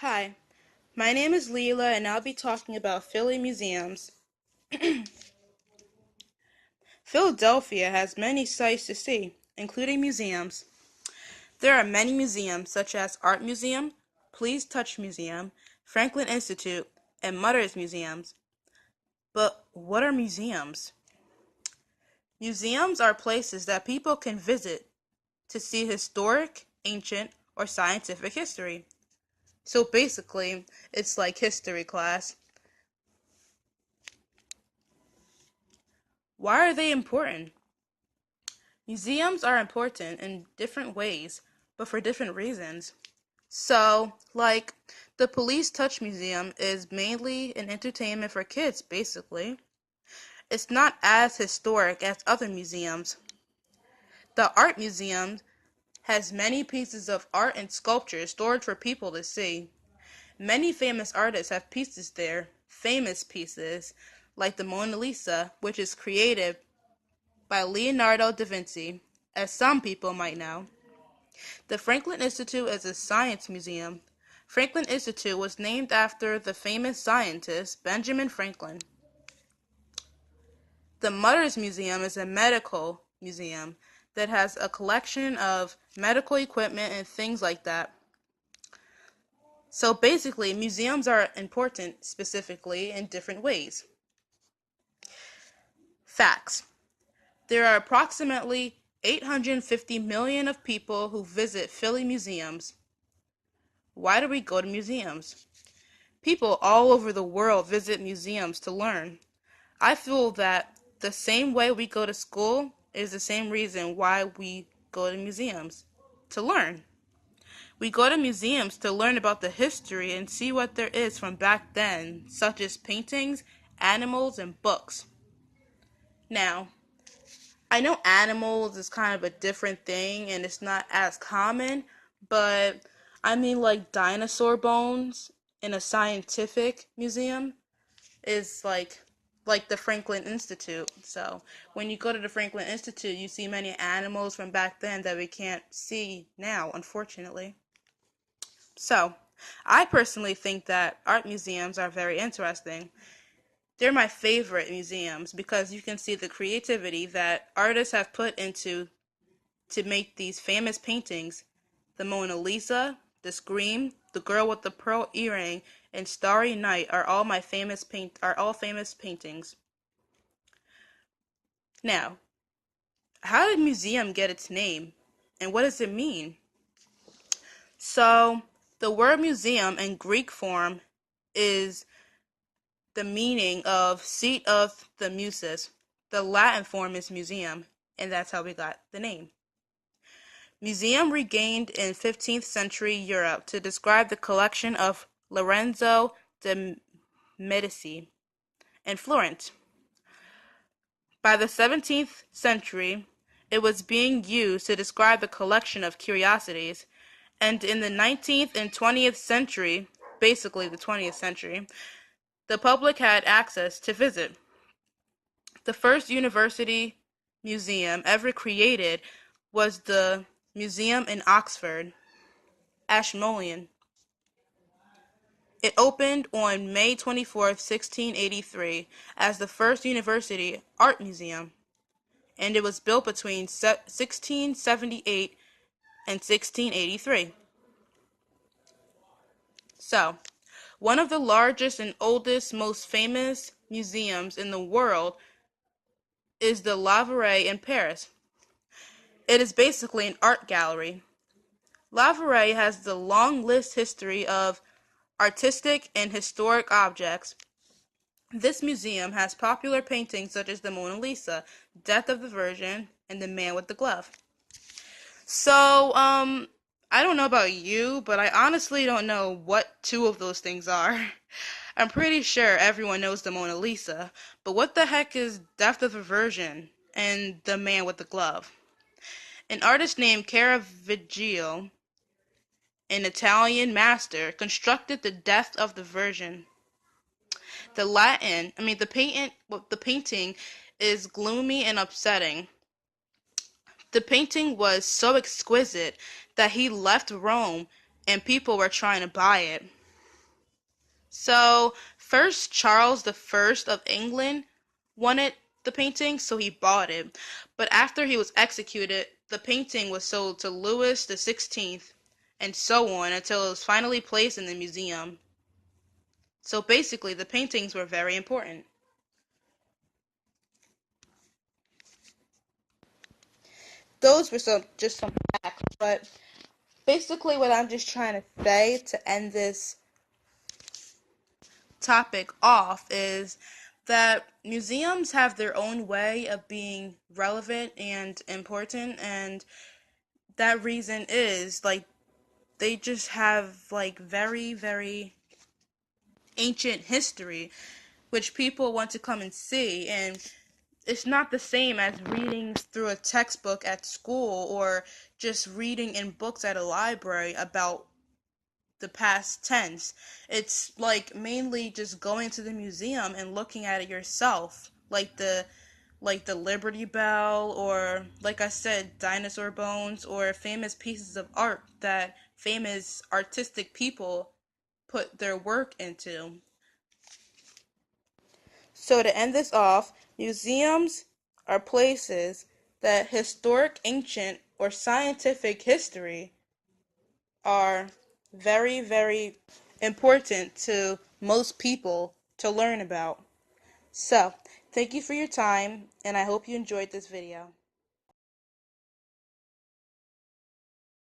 Hi, my name is Lela and I'll be talking about Philly museums. Philadelphia has many sights to see, including museums. There are many museums such as Art Museum, Please Touch Museum, Franklin Institute, and Mutter's Museums. But what are museums? Museums are places that people can visit to see historic, ancient, or scientific history. So basically, it's like history class. Why are they important? Museums are important in different ways, but for different reasons. So, like, the Police Touch Museum is mainly an entertainment for kids, basically. It's not as historic as other museums. The Art Museum has many pieces of art and sculpture stored for people to see. Many famous artists have pieces there, famous pieces, like the Mona Lisa, which is created by Leonardo da Vinci, as some people might know. The Franklin Institute is a science museum. Franklin Institute was named after the famous scientist Benjamin Franklin. The Mutter's Museum is a medical museum that has a collection of medical equipment and things like that. So basically, museums are important specifically in different ways. Facts. There are approximately 850 million of people who visit Philly museums. Why do we go to museums? People all over the world visit museums to learn. I feel that the same way we go to school is the same reason why we go to museums, to learn. We go to museums to learn about the history and see what there is from back then, such as paintings, animals, and books. Now, I know animals is kind of a different thing and it's not as common, but I mean like dinosaur bones in a scientific museum is like the Franklin Institute. So when you go to the Franklin Institute, you see many animals from back then that we can't see now, unfortunately. So I personally think that art museums are very interesting. They're my favorite museums because you can see the creativity that artists have put into to make these famous paintings. The Mona Lisa, The Scream, The Girl with the Pearl Earring, and Starry Night are all famous paintings. Now, how did museum get its name? And what does it mean? So, the word museum in Greek form is the meaning of seat of the muses. The Latin form is museum, and that's how we got the name. Museum regained in 15th century Europe to describe the collection of Lorenzo de Medici in Florence. By the 17th century, it was being used to describe the collection of curiosities, and in the 19th and 20th century, basically the 20th century, the public had access to visit. The first university museum ever created was the museum in Oxford, Ashmolean. It opened on May 24th, 1683, as the first university art museum, and it was built between 1678 and 1683. So, one of the largest and oldest, most famous museums in the world is the Louvre in Paris. It is basically an art gallery. Louvre has the long list history of artistic and historic objects. This museum has popular paintings such as the Mona Lisa, Death of the Virgin, and the Man with the Glove. So, I don't know about you, but I honestly don't know what two of those things are. I'm pretty sure everyone knows the Mona Lisa, but what the heck is Death of the Virgin and the Man with the Glove? An artist named Caravaggio, an Italian master, constructed the Death of the Virgin. The painting is gloomy and upsetting. The painting was so exquisite that he left Rome and people were trying to buy it. So, first Charles the First of England wanted the painting, so he bought it. But after he was executed, the painting was sold to Louis the 16th, and so on until it was finally placed in the museum. So basically, the paintings were very important. Those were some facts, but basically what I'm just trying to say to end this topic off is that museums have their own way of being relevant and important, and that reason is like they just have like very ancient history which people want to come and see, and it's not the same as reading through a textbook at school or just reading in books at a library about the past tense. It's like mainly just going to the museum and looking at it yourself, like the Liberty Bell, or like I said, dinosaur bones, or famous pieces of art that famous artistic people put their work into. So to end this off, museums are places that historic, ancient, or scientific history are very important to most people to learn about. So, thank you for your time, and I hope you enjoyed this video.